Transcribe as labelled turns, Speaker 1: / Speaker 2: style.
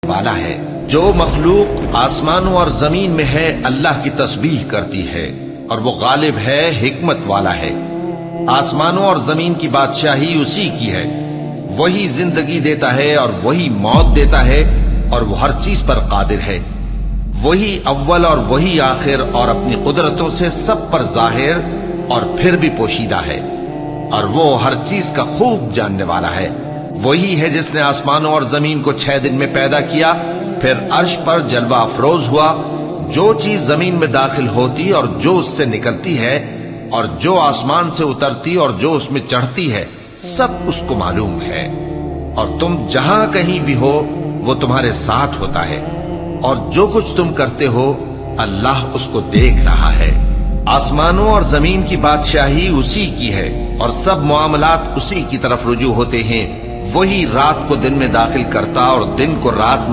Speaker 1: والا ہے۔ جو مخلوق آسمانوں اور زمین میں ہے اللہ کی تسبیح کرتی ہے اور وہ غالب ہے، حکمت والا ہے۔ آسمانوں اور زمین کی بادشاہی اسی کی ہے، وہی زندگی دیتا ہے اور وہی موت دیتا ہے، اور وہ ہر چیز پر قادر ہے۔ وہی اول اور وہی آخر، اور اپنی قدرتوں سے سب پر ظاہر اور پھر بھی پوشیدہ ہے، اور وہ ہر چیز کا خوب جاننے والا ہے۔ وہی ہے جس نے آسمانوں اور زمین کو 6 دن میں پیدا کیا، پھر عرش پر جلوہ افروز ہوا۔ جو چیز زمین میں داخل ہوتی اور جو اس سے نکلتی ہے، اور جو آسمان سے اترتی اور جو اس میں چڑھتی ہے، سب اس کو معلوم ہے۔ اور تم جہاں کہیں بھی ہو وہ تمہارے ساتھ ہوتا ہے، اور جو کچھ تم کرتے ہو اللہ اس کو دیکھ رہا ہے۔ آسمانوں اور زمین کی بادشاہی اسی کی ہے، اور سب معاملات اسی کی طرف رجوع ہوتے ہیں۔ وہی رات کو دن میں داخل کرتا اور دن کو رات میں